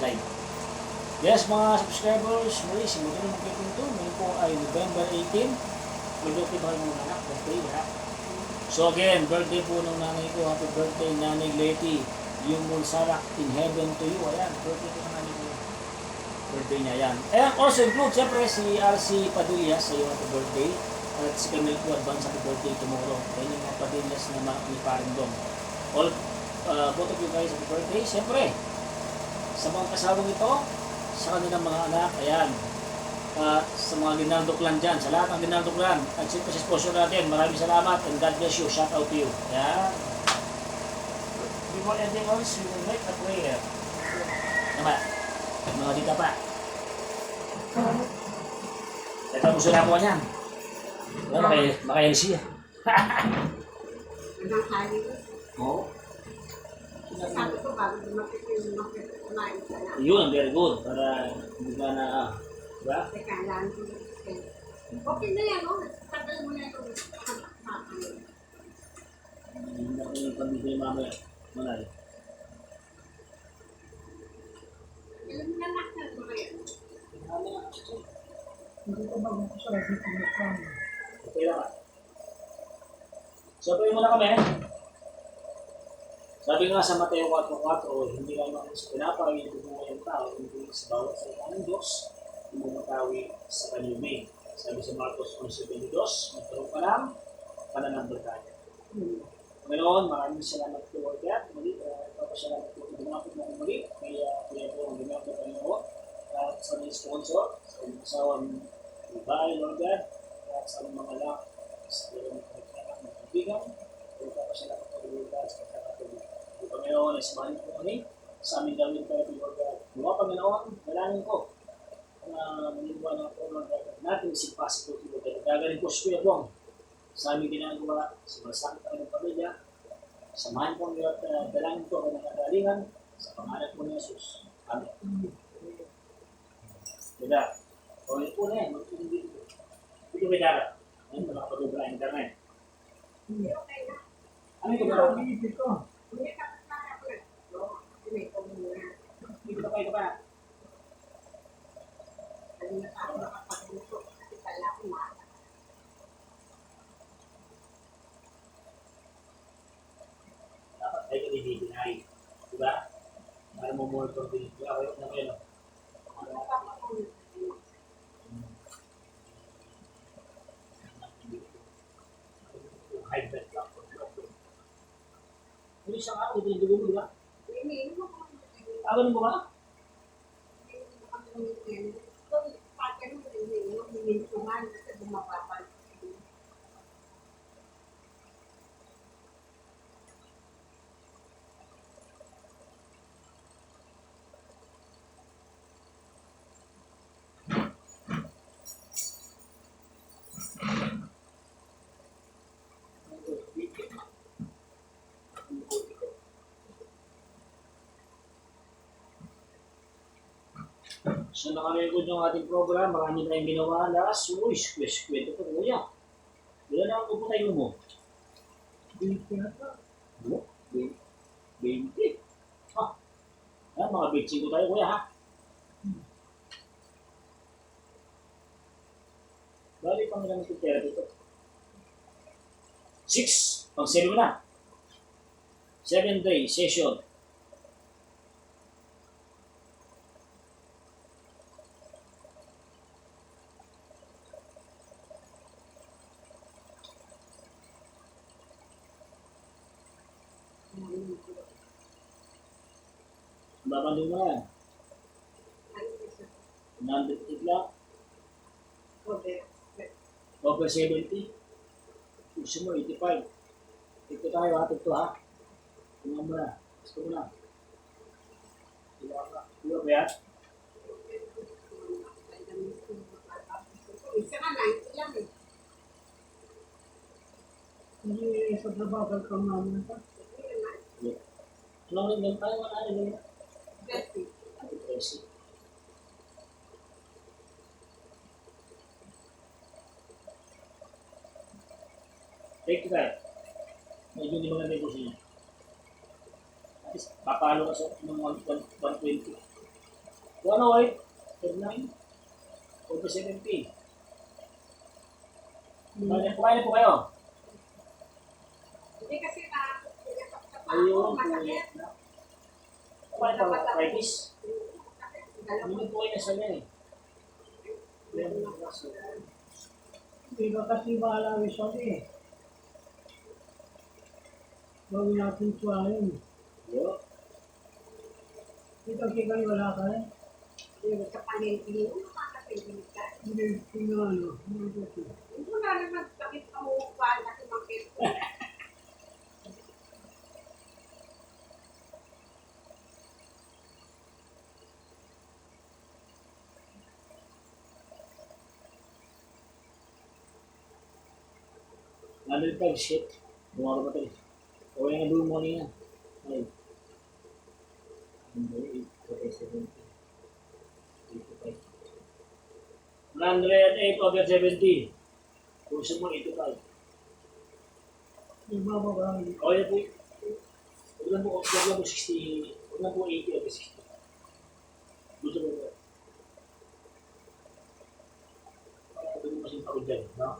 live. Yes, mga subscribers, muli, simulan naman kayo ito. Ngayon po ay November 18. Birthday ba ng anak? Birthday, ha? So again, birthday po ng nanay ko. Happy birthday, Nanay Leti. Yung Mulsarak in heaven to you. Ayan, birthday ko ng nanay ko. Birthday niya, yan. And also include, siyempre, si RC Padillas sa iyo happy birthday. At si Camille po, advance happy birthday tomorrow. Ayan yung mga Padillas na ni Parindong. All, both of you guys happy birthday. Siyempre, sa mga kasawang ito, sa kanilang mga anak, ayan. Sa mga ginaldoklan dyan, sa lahat ng ginaldoklan, at sa sponsor natin, maraming salamat and God bless you. Shout out to you. Ayan. Before anything else, we will make a prayer. Tama. Mga dita pa. Ito ang gusto na ako niyan. Maka-LC. Ang hali ko. Oo. Sabi ko, bago dumakit yung kumain ka na. Yun, very good. Para hindi ka na, diba? Teka, alam ko. Okay na yan, no? Tagal mo na yung Hindi na yung pambigay mamaya. Manay. alam mo na nakal mo yan. Hindi ko ba magsasabi ko na kami? Okay lang ah. Sabihin mo na kami. Sabi nga sa Mateo 4:4, hindi lamang sa pinapawi ng buhay ng tao, hindi sa bawat salita ng Diyos, hindi matawi sa kanyang may. Sabi sa Marcos 11:22, magkaroon ka lang, pananambalaya. Ngayon, maraming salamat po Lord God. Muli, papasalamat po ng mga po muli. Kaya po ang ginagawa ko ngayon. At sa mga sponsor, sa mga asawang bahay Lord God, at sa mga anak, sa mga kaibigan, kaya papasalamat po Lord God sa pagkakatuloy. Ito ngayon ay samahin po kami sa aming gawin tayo Lord God. Mga Panginoon, dalangin ko na maniniwala po Lord God natin is impossible to Lord God. Gagaling po si Kuya Bong sa aming ginagawa, sa malasakit kami ng pamilya, samahan po niyo at dalangin po ang nagagalingan sa pangalan po ni Jesus. Amen. Diba? O yun po na yan, magtuloy dito. Dito may dara. Ayun, nakapag-ubra ang internet. Hindi, okay na. Ano yung Ito gagawin? ang iisip ko. Hindi ka kasama ko na. No, hindi ko muna. Dito ka kayo pa. Ano na ako nakapag-usok kasi pala ako maaga. Dapat tayo ka dinay. Diba? Para mo monitor din. Diba? Kaya na kayo. Ano pa ako High blood lang. Hindi siya nga, ito yung dugo mo, diba? hindi mo ko Aganin mo ba? So nakarecord yung ating program, marami tayong ginawa last. Uy, kwento ko kuya. Ilan na ang uputay mo? Hindi na ito. Ano? 20. Ha? Mga bitching ko tayo kuya ha? Bali pang ilang tutera dito? 6. Pang 7 na. 7-day session. Babanding mo yan. 100 lang. Over 70. Gusto mo, 85. Ito tayo ha, ito ha. Tingnan mo na. Gusto mo na. Diba ka? Diba ba yan? Isa ka 90 lang eh. Hindi sa trabaho ka naman ito. Anong rin tayo wala rin yun? Betty. Ate Tracy. Take that. Medyo hindi maganda yung kusin niya. At least, papalo ka sa ng 120. Panoy, head 9, over 70. Kumain po kayo. Hindi kasi pinasok sa pa Ayun, ako, masakit. kumain po kayo. Practice. Dalawa. Hindi po kayo nasa niya eh. Hindi ka kasi malawis sabi eh. Gawin natin suwahin. Yo. Ito kikay wala ka eh. Yung sa palengke mo, makakatingin ka. Hindi ano. Hindi ko. Hindi mo na naman sakit ka mo pa kasi makit. Nandun tayo, shit. Bumaro ba tayo? O yung nandun mo niya. Ay. Hindi, 70. 108 over 70. Kung gusto mo, 85. Yung bababa. O yan po. Huwag lang po 60. Huwag lang po 80 over 60. Gusto mo ba? Huwag mo kasing pagod dyan, no?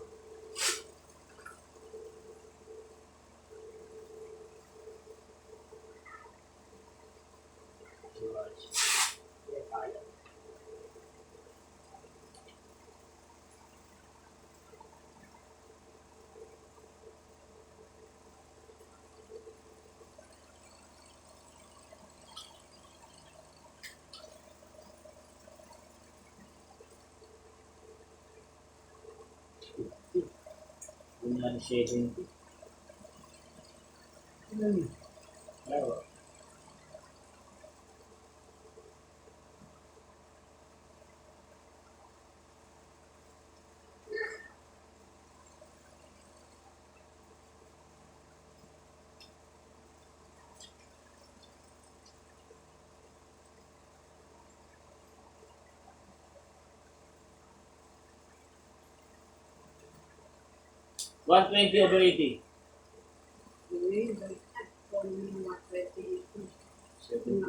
Bunyan 70. Ano? Laro. One 20 over 80. Hindi, baliktad. Kung yung 120, yung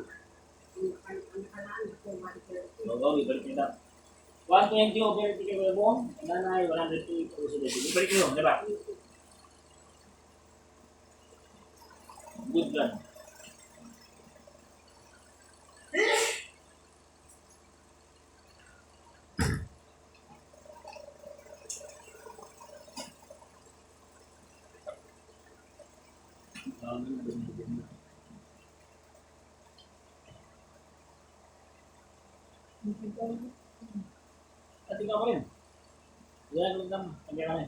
nakaraan ako 130. Oo, ibalik nyo na. 120 over 80 kayo mo. Nanay, 108 over 70. Ibalik nyo, di ba? Good run. At ikaw ko rin. Yan, huwag lang. Kanya kami.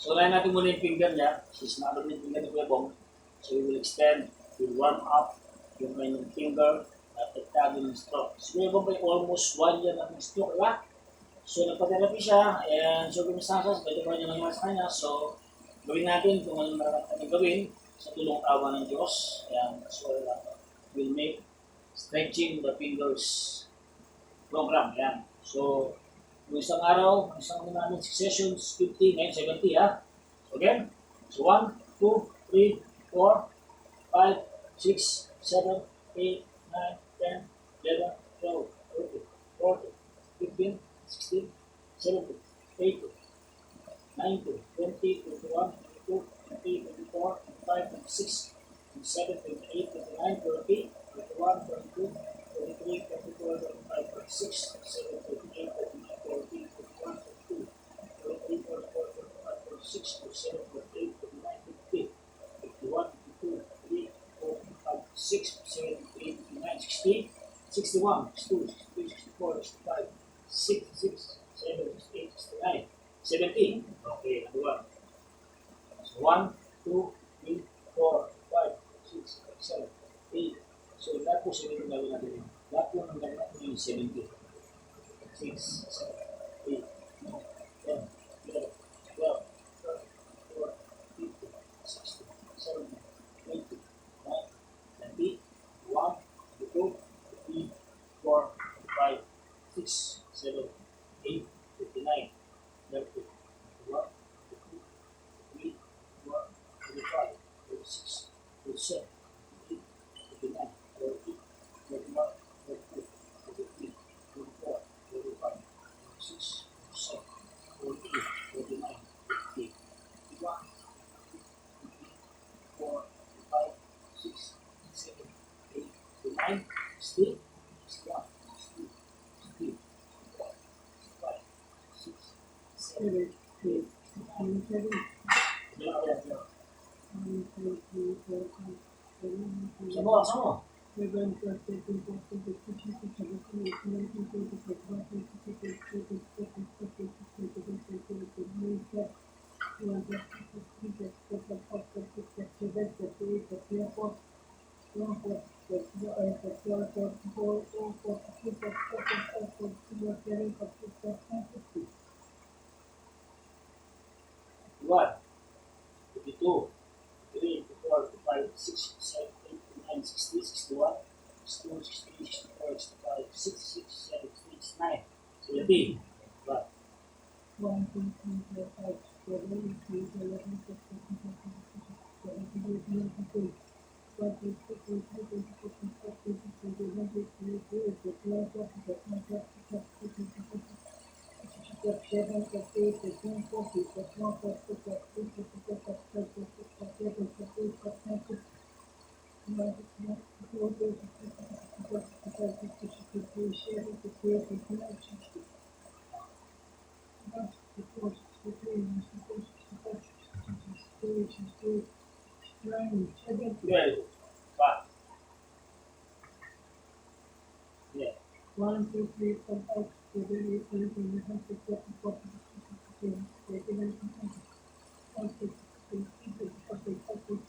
So, unahin natin muna yung finger niya. Since natin yung finger ni Kuya Bong. So, we will extend, we will warm up yung kanyang finger at tagtagin ng stroke. So, Kuya Bong ay almost 1 year na ng stroke, diba? So, nagpa-therapy siya, and so, circumstances, pwede pa niya nangyari sa kanya. So, gawin natin kung anong mararapat gawin sa tulong tawa ng Diyos. Ayan, so, we'll make stretching the fingers program. Ayan. So, yung isang araw, isang namin 6 sessions, 50, ngayon 70, ha? So, again, so 1, 2, 3, 4, 5, 6, 7, 8, 9, 10, 11, 12, 13, 14, 15, 16, 17, 18, 19, 20, 21, 22, 23, 24, 25, 26, 27, 28, 29, 30, 31, 32, 33, 34, 35, 36, 37, 38, 39, 40, 41, 42, 43, 44, 45, 46, 47, 48, 49, 50, 51, 52, 53, 54, 55, 56, 57, 58, 59, 60, 61, 62, 63, 64, 65, 66, 67, 68, 69, 70. Okay, number 1. So 1, 2, 3, 4, 5, 6, 7, 8. So lahat po 70 gawin natin yun. Lahat po ng gawin natin yung 70. 6, 7, 8, 9, 10, 7, 8, 6, 7, Wala ka yan. 1, 2, 3, 4, 5, 6, 7, 8, Sa mo, sa mo. 11, 12, 13, 14, 15, 16, 17, 18, 19, 20, 21, 22, 23, 24, 25, 26, 27, 28, 29, 1, 52, 53, 54, 55, 56, 57, 58, 59, 60, 61, 62, 63, 64, 65, 66, 67, 69, 70. 1, 12. 1. Yeah. 1, 2, 3, 4, 5, 7, 8, 9, 10, 11, 12, 13, 14, 15, 16, 17, 18, 19, 20, 21, 22,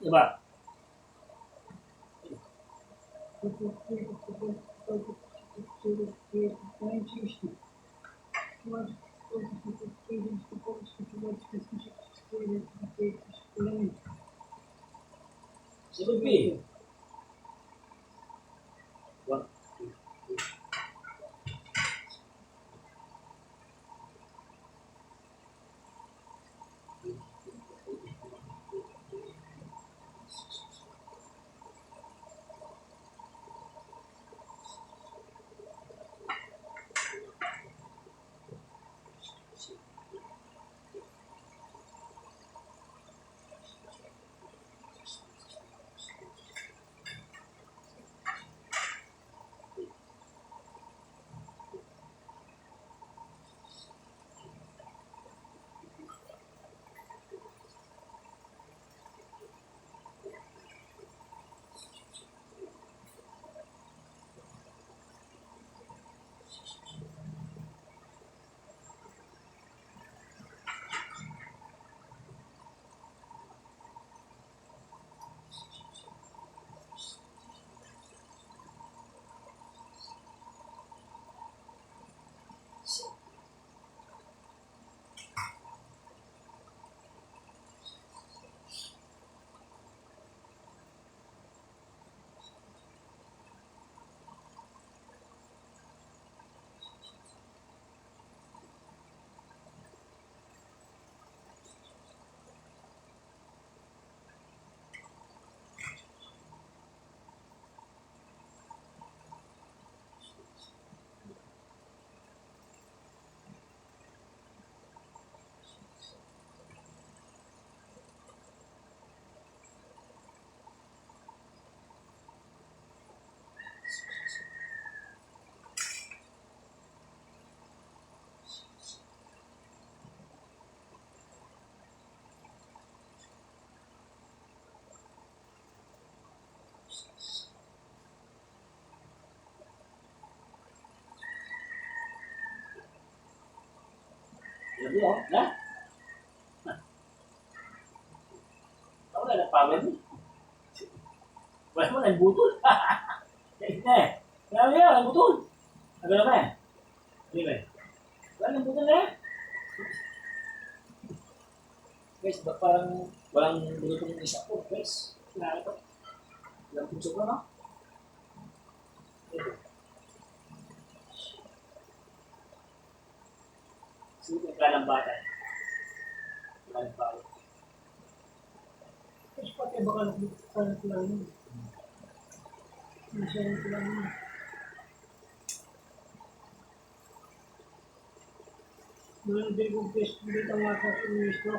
Diba? 7B. 1, 2, 3. Sabi oh, na? Ako na nagpawin mo. Wala mo, nagbutol. Kaya na eh. Kaya mo yan, nagbutol. Ano naman? Ano ba? Wala, nagbutol na. Guys, parang walang bulutong yung isa ko, guys. Kaya ito. Walang puso ko, no? Ito. Sige, nagkalambatan. Nagkalambatan. Terus pakai bakal bukan lang. Misalnya lang. Hindi kong pes, hindi ka nga sa sumisto.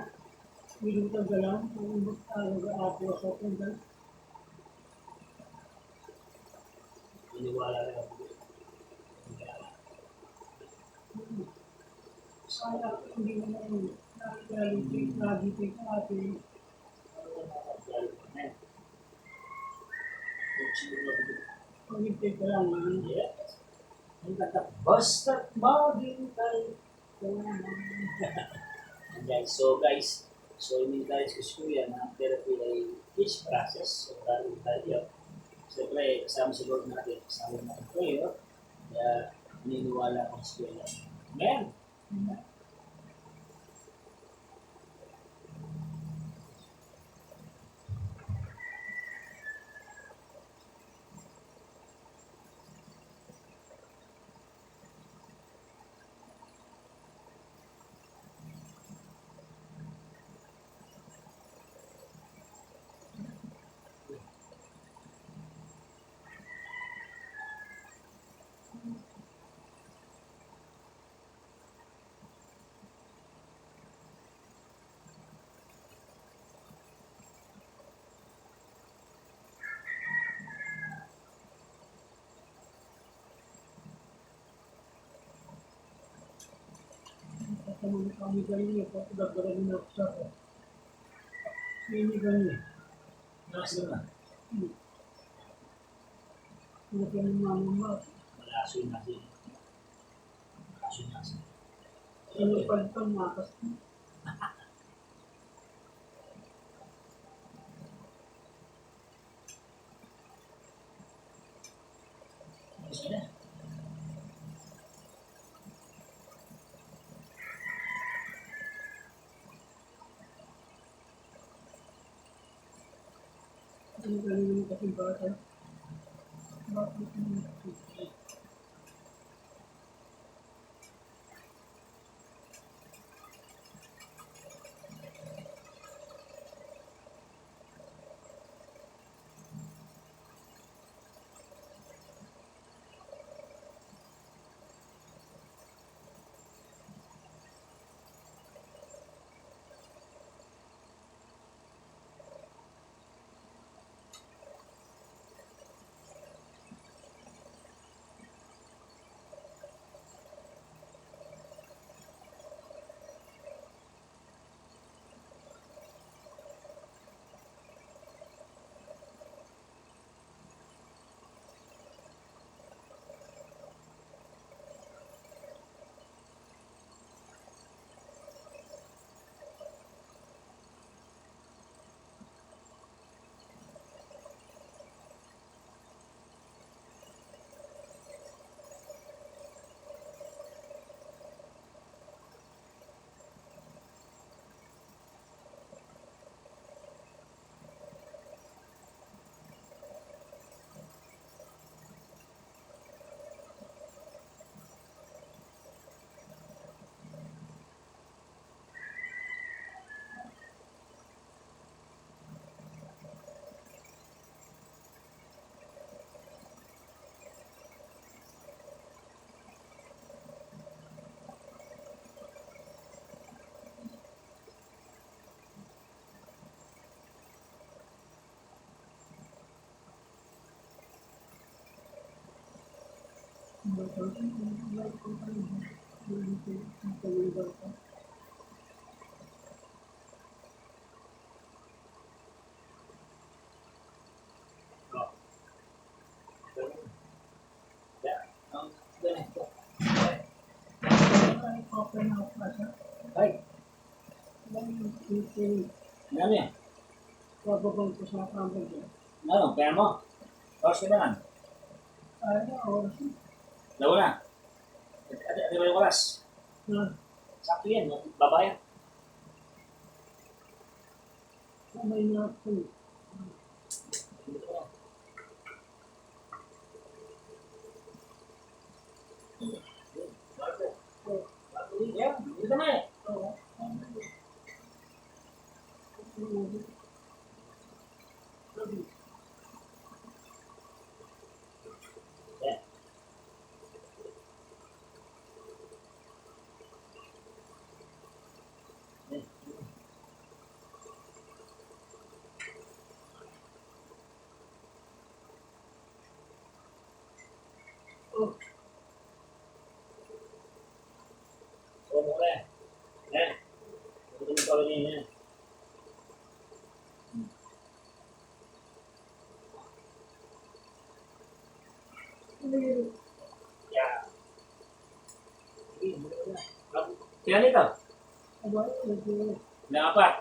Hindi ka galang, kung mag-aapo sa kundal. Iniwala rin ako. Sana hindi mo na yun. Nakagaling, nagipig ka atin. Pag-ibig ka lang, Yeah. Ang ganda. Basta't maging tayo. So in-encourage ko si Kuya na ang therapy ay each process. So dahil tayo, siyempre kasama si Lord natin, kasama natin kayo. Kaya naniniwala ko si Kuya. Amen. kami kami galing ako, dagdagan na ako sa ako. Hindi galing. Nasa na. Hindi ka ng mamama. Malaso yung nasa. Malaso yung nasa. Ano pa ito, makas. Gusto niya? Ang galing naman kasi bata. Bakit naman kasi? Yeah. Ang ganito. Open up pa siya. Ay, Lang yung ano yan? pababang ko sa kamay niya. Ano, kaya mo? Tapos ka naman. Ay, oras Lawa na. Ano ba yung oras? na Sakto yan, babayan. kamay na po. Yeah, dito na eh. Yeah. sa kanina yan. Yeah. Sige, wala. Kaya nito? Dapat.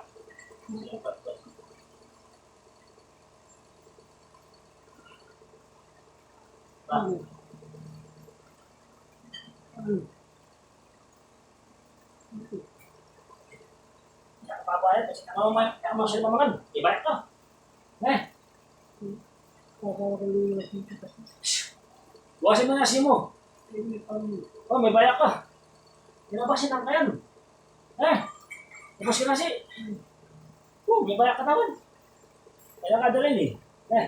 Dapat ba? Papabayad kasi tama siya mamakan. Ibayad ka. Eh, buwasin mo na nasi mo. Oh, may bayak ka. Tinabasin ang kayan. Eh, tapos ka nasi. Oh, may bayak ka naman. Kaya ka dalhin eh. Eh,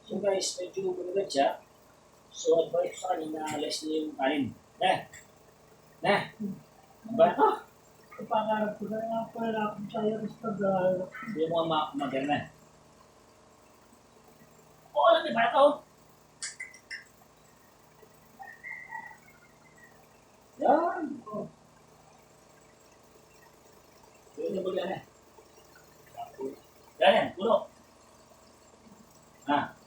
so guys, medyo manulat siya. So, advice ko sa kanya na alis niya yung kanin. Eh, bayak ka. Pangarap ko na nga pala akong saya sa dahil. Hindi mo mag-magana. Oo, alam niya, bayak ka oh. Yan. Yun yung bagay. Yan, puno. Ha?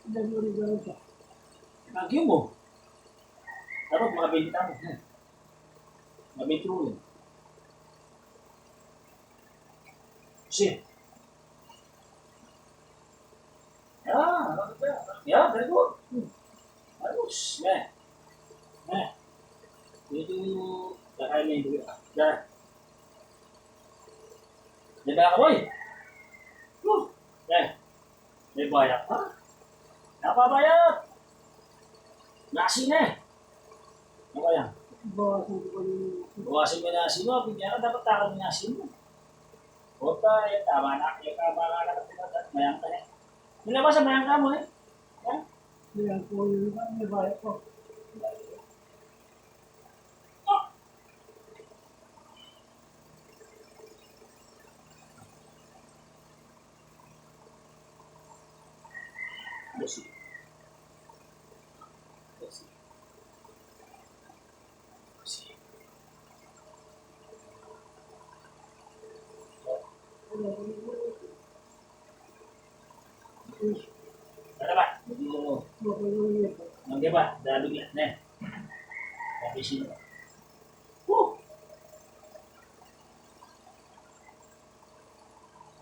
Hindi mo rin gano'n siya. Nagyo mo. Dapat makabili tayo. Mabili mo. Shit. Yeah, very good. Ayos. Ito yung kakain na yung duwi. Diba ka, boy? May bayak pa. Napabayat. Nasi na. Ano kaya? Bawasan ko yung Bawasin mo yung nasi mo. Bigyan ka dapat takal yung nasi mo. Huwag tama na. Kaya ka ba nga nakapinagat. Mayang ka eh. Nilabas sa mayang ka mo eh. Yan. Ayan po yung may bayad ko. Bersih. Ada ba? Hindi ba? Dalog yan. Sabi sino.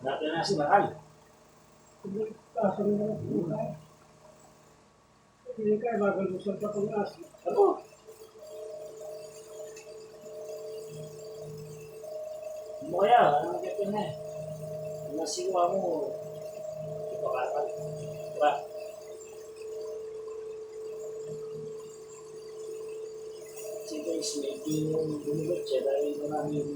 Dati na si Bakal. Kaso rin ako po tayo. Hindi kayo magalusot sa pag-asa. Ano? Moya, ano kaya na eh? Nasiwa mo. Ipakakal. Diba? Kasi guys, medyo bumugot siya dahil marami yung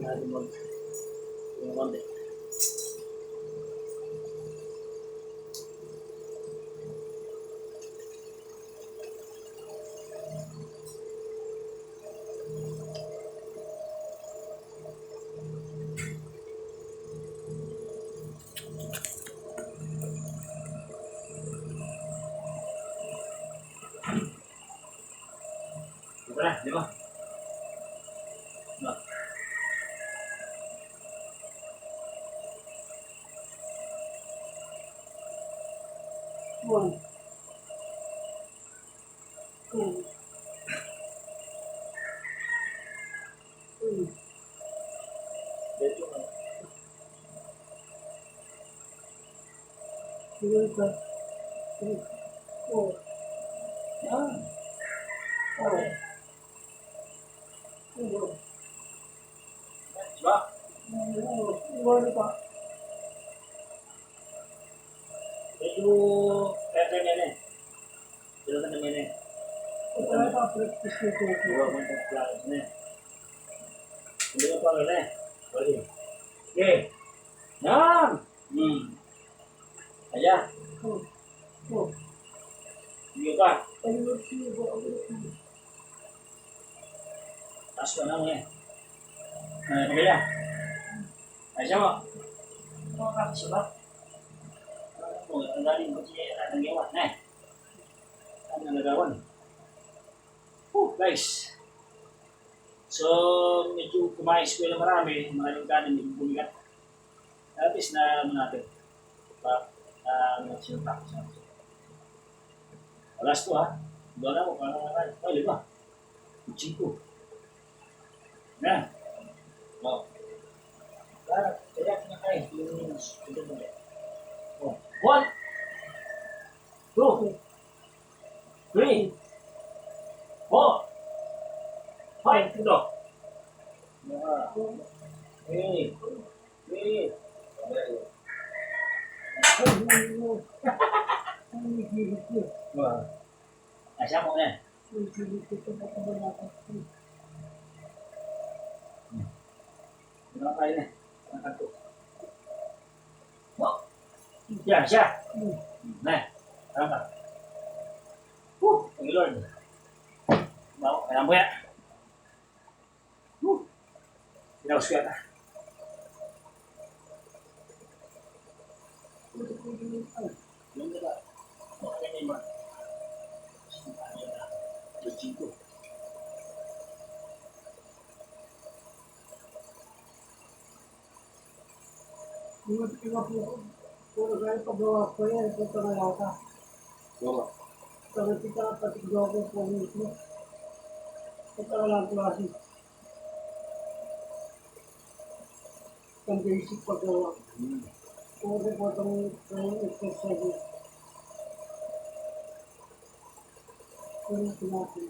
natin mag yung konti. Di ba? One. Two. Three. Medyo ka. Three. Four. Yan. Okay. Four. Diba? One pa. Medyo better na eh. Pero na naman eh. Kaya pa practice nito. Huwag mo itong klaro na eh. Hindi mo pa rin eh. Pwede. Okay. Yan! Ayan. Four. Hindi ka. Ayun siya ba? Taas ka na mo eh. Pagkaya. Ay siya mo. Makakakasya ba? Ang galing mo siya ang gawa. Ano nagawan. Guys. So, medyo kumain ko na marami, maraming kanin, medyo bumigat. At least na ano natin. Sinutapos natin. Alas to ha. Doon ako, parang nakain. Ay, lima. Chico. Yan. Wow. Kaya kinakain. Oh. 1, 2, 3, 4, 5. Ito. Hey. Hey. Siya mo yan. Ano kayo na? Ang kanto. Wow. Yan siya. Na. Tama ka. Thank you Lord. Mau, kaya mo yan. Pinawas ko yata. Yung diba? Okay na yung Chico. Puro kayo pagawa ko yan, ito na yata. Bawa. Pero kita patigaw ko po mismo. Ito na lang klase. Ang basic pagawa. Puro po itong exercise. Puro natin.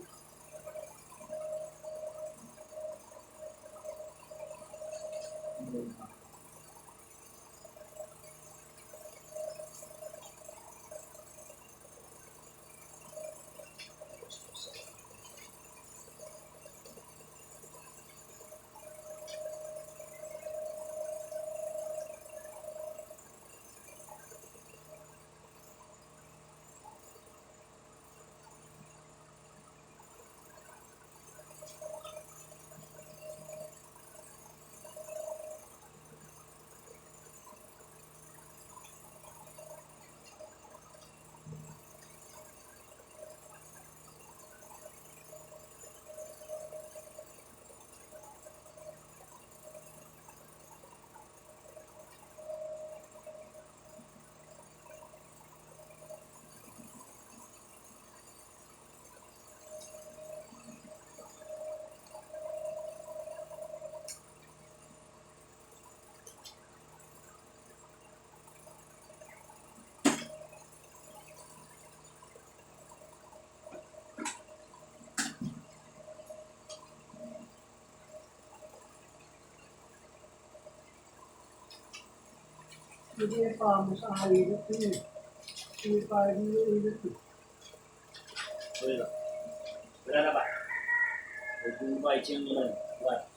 Hindi pa mo sa halilip yun. Hindi pa rin yung ilip. Wala. Wala na ba? Huwag ba i-change naman. What?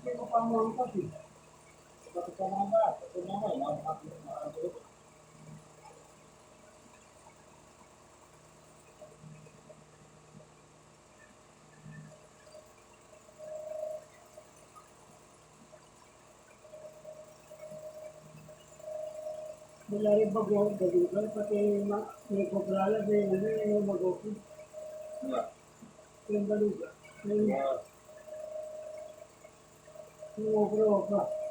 Hindi ko pa mo ang pati. Bakit ka naman ba? Ito naman. Nakakapit. Wala rin bago galugan, pati may kobrala, may mag-open. Wala. Yung galugan. Wala. Yung okra-okra.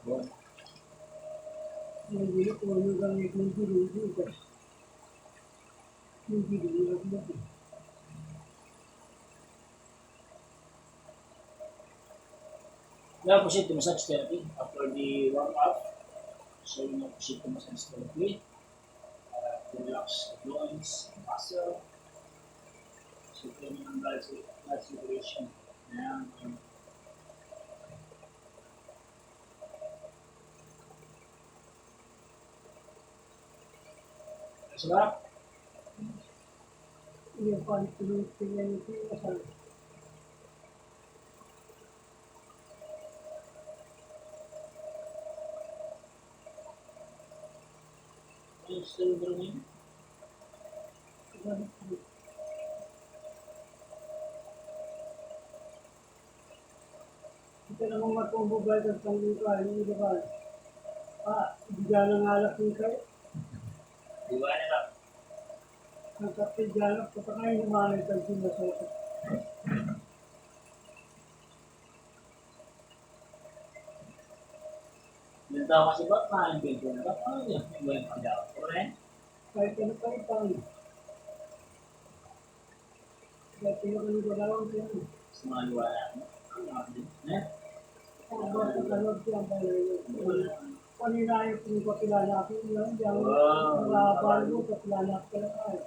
Wala. Hindi ko ano gamit ng dito. Hindi ko. Now proceed to massage therapy after the warm-up. So you now proceed to massage therapy to relax the joints, muscle. So training ang blood circulation. Ayan. Sarap. Yung pag-tulog sila yung pinasal. Ano sa lugar niyo? Ito namang matubog at ang lugar, yung lugar. Bigyan ng alak yung kayo. Di ba nila? Ang kapit dyan, patakain yung mga ito yung sinasota. Yung tao kasi ba, maaaring pinto na ba? Ano yun? Yung ba yung pagdawa? Correct? Kahit ano pa rin pang. Kahit pinakaligalawan ko yan. Sa mga luwala mo. Ano nga din? Eh? Ang mga kakalog siya, kanina yung pinapakilala ko yun, diyan Wow. ang laban mo, kakilala ko lang ay.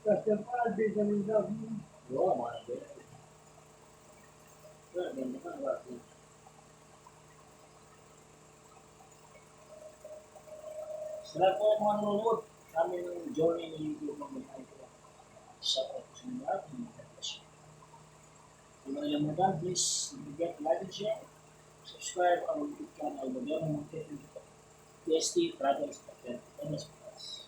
Kasi pa, di ganun daw. Oo, mga nagbilang. Wala, ganyan ka. Wala. Sa lahat po ng mga nanonood, sa amin ng journey ng YouTube ng mga ito. Shout out sa mga lahat ng mga bless. Kung mga limutan, please, get like and share. Subscribe ang YouTube channel mo doon ng mga PST Travels Content. MS Plus.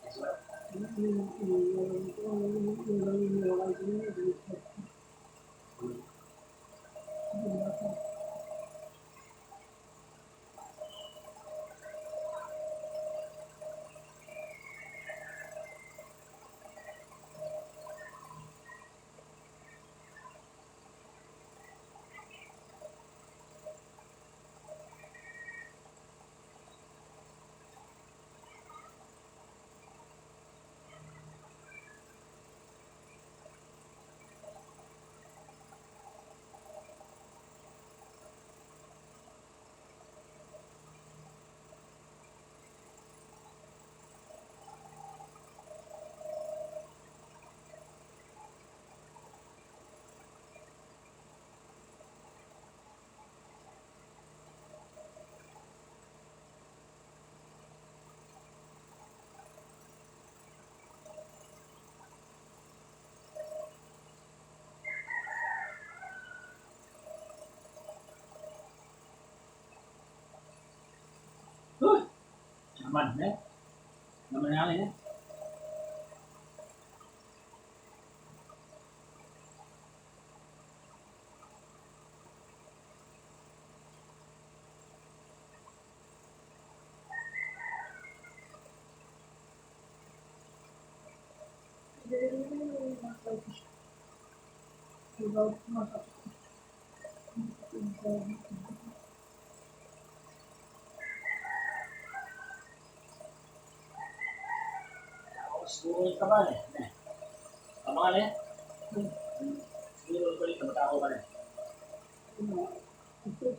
As well. Huh! Naman, eh? Naman namin, eh? Ako, siguro ka ba eh. Tama ka na eh. Siguro ka rin, matao ka na eh. Siguro ka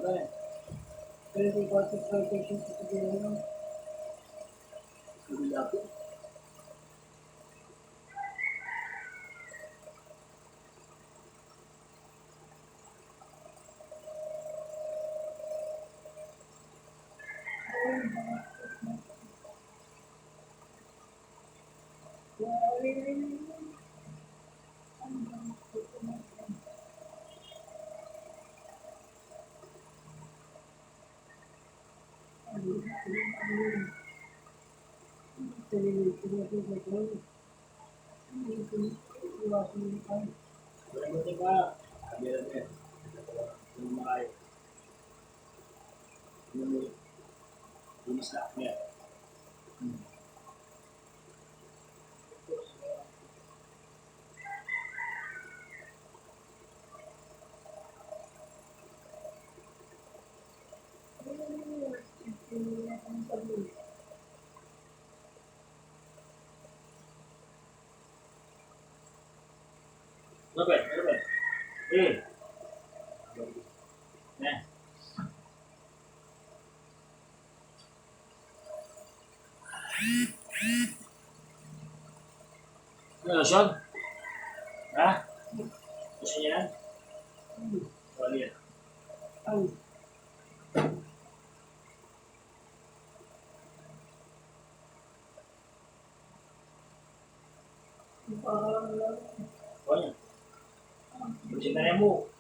na eh. Siguro ako. Wala mo ka. Sabi lang eh. Yung makayo. Yung mas lahat niya. Ano ba? Ano ba? Eh. Eh. Ano, Sean? Ha? Gusto niya yan? Wala yan. Wala yan. Gusto na yan mo.